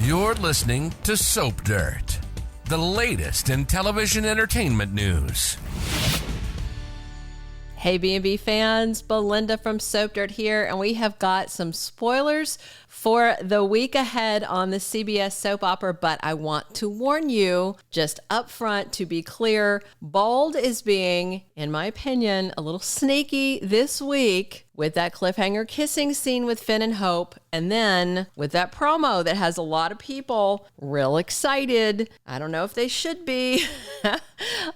You're listening to Soap Dirt, the latest in television entertainment news. Hey B&B fans, Belinda from Soap Dirt here, and we have got some spoilers for the week ahead on the CBS soap opera, but I want to warn you, just up front, to be clear, Bold is being, in my opinion, a little sneaky this week with that cliffhanger kissing scene with Finn and Hope, and then with that promo that has a lot of people real excited. I don't know if they should be.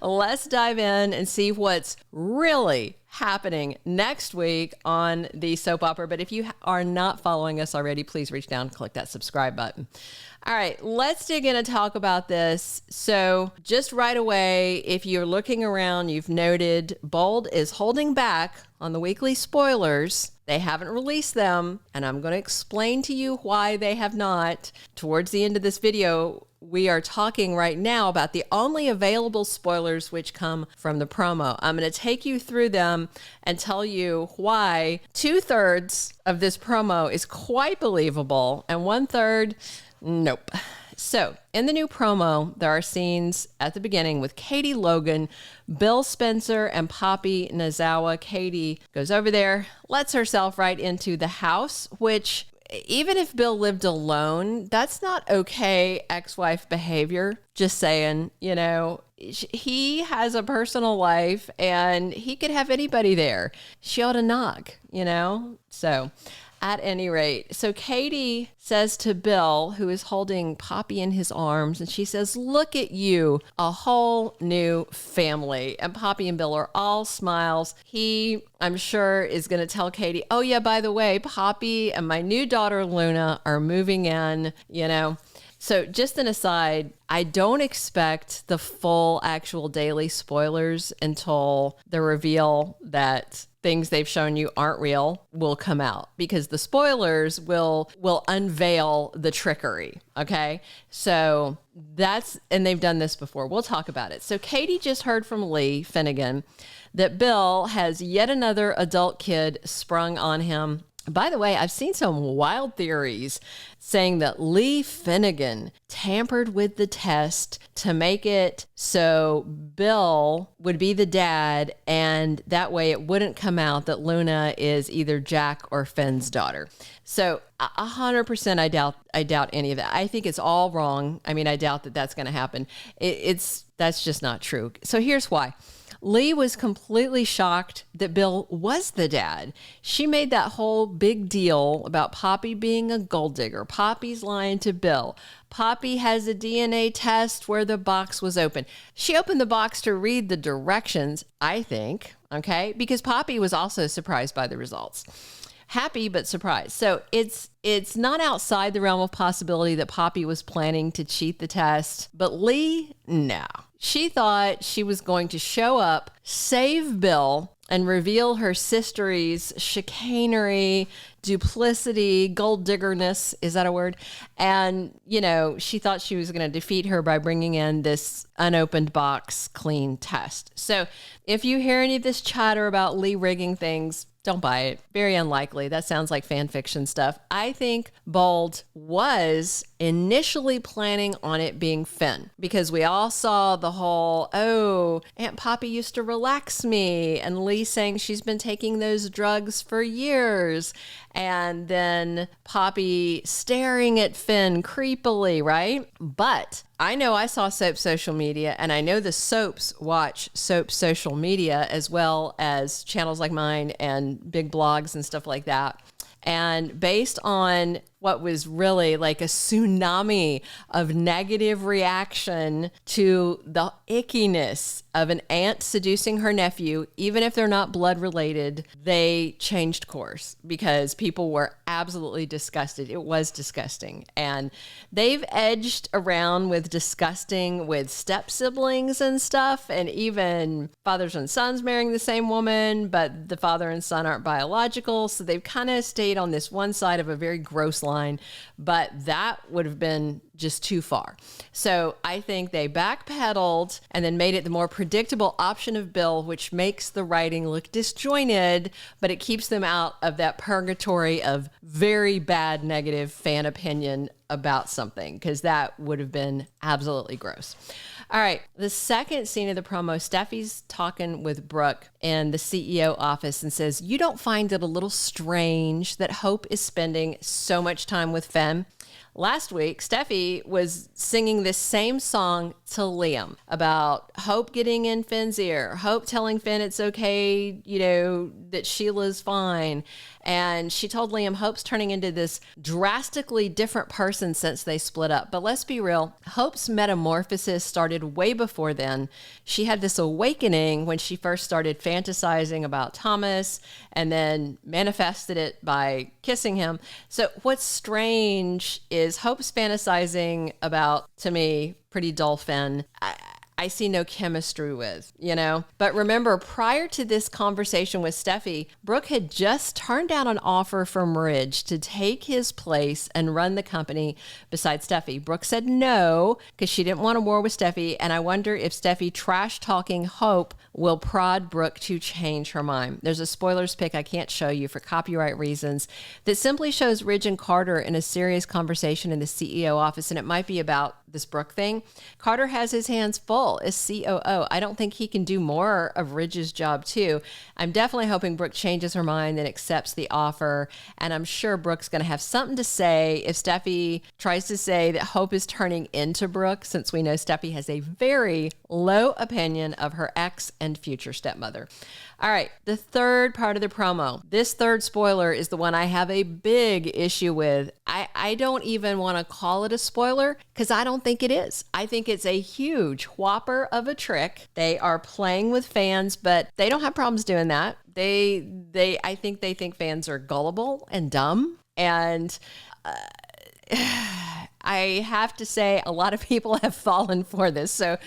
Let's dive in and see what's really happening next week on the soap opera. But if you are not following us already, please reach down and click that subscribe button. All right, let's dig in and talk about this. So just right away, if you're looking around, you've noted Bold is holding back on the weekly spoilers. They haven't released them, and I'm going to explain to you why they have not. Towards the end of this video, we are talking right now about the only available spoilers which come from the promo. I'm going to take you through them and tell you why 2/3 of this promo is quite believable and 1/3, nope. So, in the new promo, there are scenes at the beginning with Katie Logan, Bill Spencer, and Poppy Nozawa. Katie goes over there, lets herself right into the house, which, even if Bill lived alone, that's not okay ex-wife behavior. Just saying, you know, he has a personal life and he could have anybody there. She ought to knock, you know? So, at any rate, so Katie says to Bill, who is holding Poppy in his arms, and she says, "Look at you, a whole new family." And Poppy and Bill are all smiles. He, I'm sure, is going to tell Katie, "Oh yeah, by the way, Poppy and my new daughter Luna are moving in," you know. So just an aside, I don't expect the full actual daily spoilers until the reveal that things they've shown you aren't real will come out, because the spoilers will unveil the trickery. Okay. So and they've done this before. We'll talk about it. So Katie just heard from Li Finnegan that Bill has yet another adult kid sprung on him. By the way, I've seen some wild theories saying that Li Finnegan tampered with the test to make it so Bill would be the dad, and that way it wouldn't come out that Luna is either Jack or Finn's daughter. So 100% I doubt any of that. I think it's all wrong. I mean, I doubt that that's going to happen. That's just not true. So here's why. Li was completely shocked that Bill was the dad. She made that whole big deal about Poppy being a gold digger. Poppy's lying to Bill. Poppy has a DNA test where the box was open. She opened the box to read the directions, I think, okay? Because Poppy was also surprised by the results. Happy, but surprised. So it's not outside the realm of possibility that Poppy was planning to cheat the test, but Li, no. She thought she was going to show up, save Bill, and reveal her sister's chicanery, duplicity, gold diggerness. Is that a word? And, you know, she thought she was going to defeat her by bringing in this unopened box clean test. So if you hear any of this chatter about Li rigging things, don't buy it. Very unlikely. That sounds like fan fiction stuff. I think Bold was initially planning on it being Finn, because we all saw the whole, "Oh, Aunt Poppy used to relax me," and Li saying she's been taking those drugs for years, and then Poppy staring at Finn creepily, right? But I know I saw Soap social media, and I know the Soaps watch Soap social media as well as channels like mine and big blogs and stuff like that. And based on what was really like a tsunami of negative reaction to the ickiness of an aunt seducing her nephew, even if they're not blood related, they changed course because people were absolutely disgusted. It was disgusting. And they've edged around with disgusting with step siblings and stuff, and even fathers and sons marrying the same woman, but the father and son aren't biological. So they've kind of stayed on this one side of a very gross line. storyline, but that would have been just too far. So I think they backpedaled and then made it the more predictable option of Bill, which makes the writing look disjointed, but it keeps them out of that purgatory of very bad negative fan opinion about something, because that would have been absolutely gross. All right, the second scene of the promo, Steffi's talking with Brooke in the CEO office and says, "You don't find it a little strange that Hope is spending so much time with Finn?" Last week, Steffi was singing this same song to Liam about Hope getting in Finn's ear, Hope telling Finn it's okay, that Sheila's fine. And she told Liam Hope's turning into this drastically different person since they split up. But let's be real, Hope's metamorphosis started way before then. She had this awakening when she first started fantasizing about Thomas and then manifested it by kissing him. So what's strange is Hope's fantasizing about, to me, pretty dull Finn. I see no chemistry with, But remember, prior to this conversation with Steffi, Brooke had just turned down an offer from Ridge to take his place and run the company beside Steffi. Brooke said no, because she didn't want a war with Steffi, and I wonder if Steffi trash-talking Hope will prod Brooke to change her mind. There's a spoilers pic I can't show you for copyright reasons that simply shows Ridge and Carter in a serious conversation in the CEO office, and it might be about this Brooke thing. Carter has his hands full as COO. I don't think he can do more of Ridge's job too. I'm definitely hoping Brooke changes her mind and accepts the offer. And I'm sure Brooke's going to have something to say if Steffi tries to say that Hope is turning into Brooke, since we know Steffi has a very low opinion of her ex and future stepmother. All right, the third part of the promo. This third spoiler is the one I have a big issue with. I don't even want to call it a spoiler because I don't think it is. I think it's a huge whopper of a trick. They are playing with fans, but they don't have problems doing that. I think they think fans are gullible and dumb. And I have to say a lot of people have fallen for this. So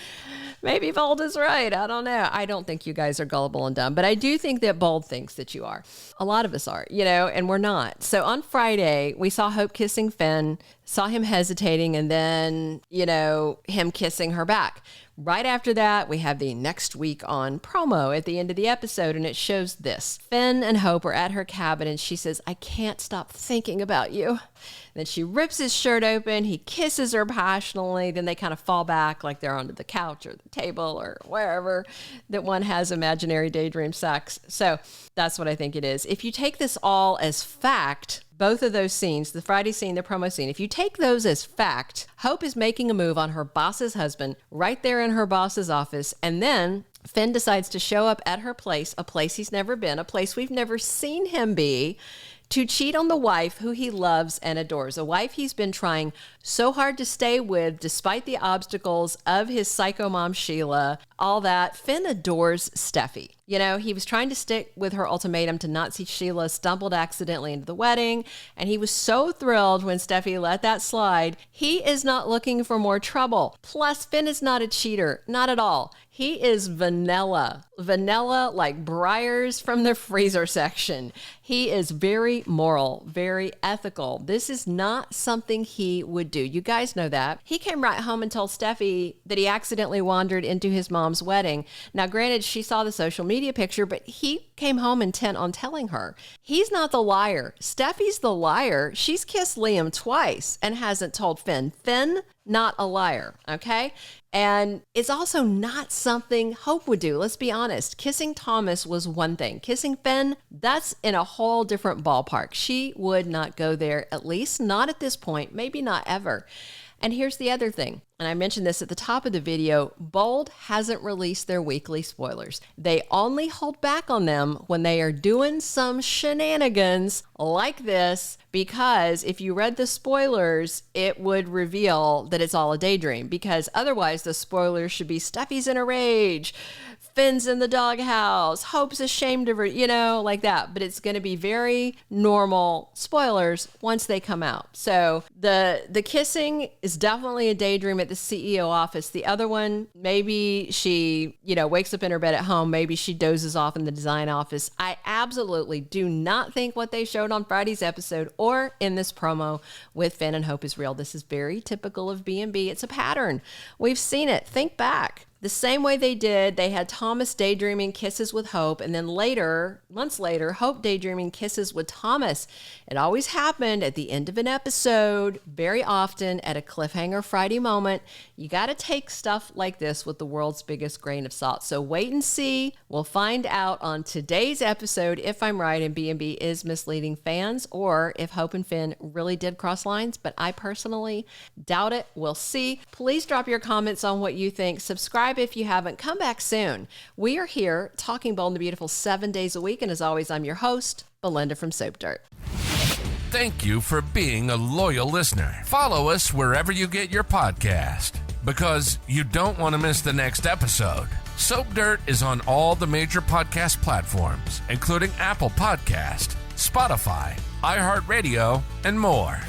maybe Bold is right. I don't know. I don't think you guys are gullible and dumb, but I do think that Bold thinks that you are. A lot of us are, and we're not. So on Friday, we saw Hope kissing Finn, saw him hesitating, and then, him kissing her back. Right after that, we have the next week on promo at the end of the episode, and it shows this. Finn and Hope are at her cabin, and she says, "I can't stop thinking about you." Then she rips his shirt open. He kisses her passionately. Then they kind of fall back like they're onto the couch or the table or wherever that one has imaginary daydream sex. So that's what I think it is. If you take this all as fact, both of those scenes, the Friday scene, the promo scene, if you take those as fact, Hope is making a move on her boss's husband right there in her boss's office. And then Finn decides to show up at her place, a place he's never been, a place we've never seen him be, to cheat on the wife who he loves and adores, a wife he's been trying so hard to stay with despite the obstacles of his psycho mom, Sheila, all that. Finn adores Steffi. He was trying to stick with her ultimatum to not see Sheila, stumbled accidentally into the wedding, and he was so thrilled when Steffi let that slide. He is not looking for more trouble. Plus, Finn is not a cheater, not at all. He is vanilla like Briars from the freezer section. He is very moral, very ethical. This is not something he would do. You guys know that. He came right home and told Steffi that he accidentally wandered into his mom's wedding. Now, granted, she saw the social media picture, but he came home intent on telling her. He's not the liar. Steffi's the liar. She's kissed Liam twice and hasn't told Finn. Finn, not a liar, okay? And it's also not something Hope would do. Let's be honest. Kissing Thomas was one thing. Kissing Finn, that's in a whole different ballpark. She would not go there, at least not at this point, maybe not ever. And here's the other thing, and I mentioned this at the top of the video, Bold hasn't released their weekly spoilers. They only hold back on them when they are doing some shenanigans like this, because if you read the spoilers, it would reveal that it's all a daydream, because otherwise the spoilers should be Steffi's in a rage, Finn's in the doghouse, Hope's ashamed of her, like that. But it's going to be very normal spoilers once they come out. So the kissing is definitely a daydream at the CEO office. The other one, maybe she, wakes up in her bed at home. Maybe she dozes off in the design office. I absolutely do not think what they showed on Friday's episode or in this promo with Finn and Hope is real. This is very typical of B&B. It's a pattern. We've seen it. Think back. The same way they had Thomas daydreaming kisses with Hope, and then later, months later, Hope daydreaming kisses with Thomas. It always happened at the end of an episode, very often at a cliffhanger Friday moment. You got to take stuff like this with the world's biggest grain of salt. So wait and see. We'll find out on today's episode if I'm right and B&B is misleading fans, or if Hope and Finn really did cross lines, but I personally doubt it. We'll see. Please drop your comments on what you think. Subscribe if you haven't. Come back soon. We are here talking Bold and the Beautiful 7 days a week. And as always, I'm your host, Belinda from Soap Dirt. Thank you for being a loyal listener. Follow us wherever you get your podcast, because you don't want to miss the next episode. Soap Dirt is on all the major podcast platforms, including Apple Podcast, Spotify, iHeartRadio, and more.